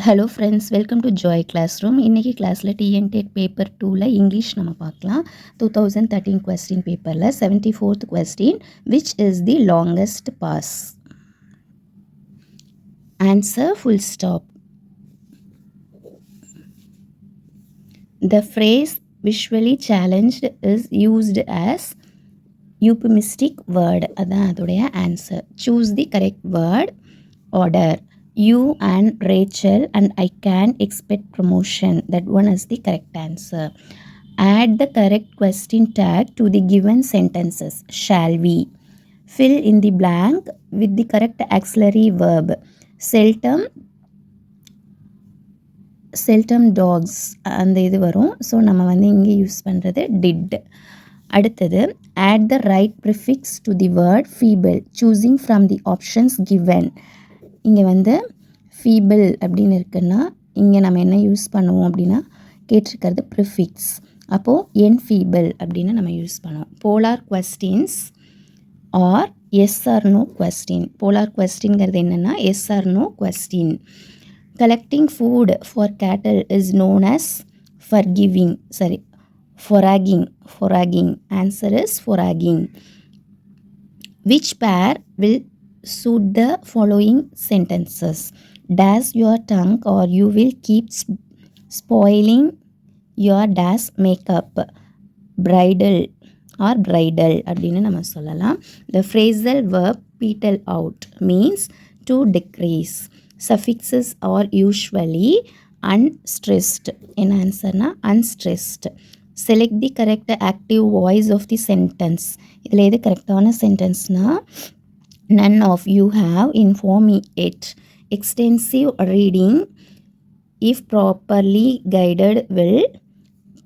Hello friends, welcome to Joy class room. இன்றைக்கி கிளாஸில் TNTET paper 2ல் இங்கிலீஷ் நம்ம பார்க்கலாம். 2013 கொஸ்டின் பேப்பரில் 74th question, which is the longest pass? Answer full stop. The phrase visually challenged is used as euphemistic word. அதான் அதோடைய answer. Choose the correct word. Order. You and Rachel and I can expect promotion. That one is the correct answer. Add the correct question tag to the given sentences. Shall we? Fill in the blank with the correct auxiliary verb. Seldom dogs அந்த இது வரும். So நம்ம இங்கே use பண்ணுறது did. அடுத்தது add the right prefix to the word feeble, choosing from the options given. இங்கே feeble அப்படின்னு இருக்குன்னா இங்கே நம்ம என்ன யூஸ் பண்ணுவோம் அப்படின்னா கேட்டிருக்கிறது ப்ரிஃபிக்ஸ். அப்போது enfeeble அப்படின்னு நம்ம யூஸ் பண்ணுவோம். Polar questions or yes or no question. Polar கொஸ்டின்ங்கிறது என்னென்னா yes or no question. Collecting food for cattle is known as foraging. Answer is foraging. Which pair will suit the following sentences? Dash your tongue or you will keep spoiling your dash makeup. Bridle அப்படின்னு நம்ம சொல்லலாம். The phrasal verb petal out means to decrease. Suffixes are usually unstressed. என்ன ஆன்சர்னா unstressed. Select the correct active voice of the sentence. இதில் எது கரெக்டான சென்டென்ஸ்னா none of you have informed me yet. Extensive reading, if properly guided, will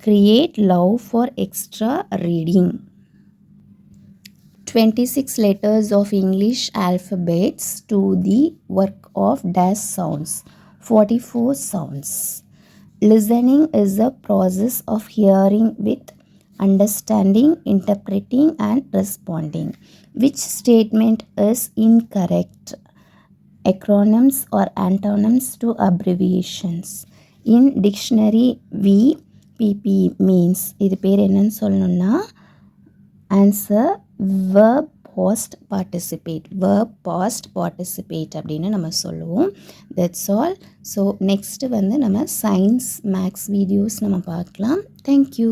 create love for extra reading. 26 letters of English alphabets to the work of dash sounds. 44 sounds. Listening is a process of hearing with understanding, interpreting and responding. Which statement is incorrect? Acronyms or antonyms to abbreviations. In dictionary, VPP means இது பேர் என்னன்னு சொல்லணும்னா answer verb past participate அப்படின்னு நம்ம சொல்லுவோம். That's all. So next நம்ம science maths videos நம்ம பார்க்கலாம். Thank you.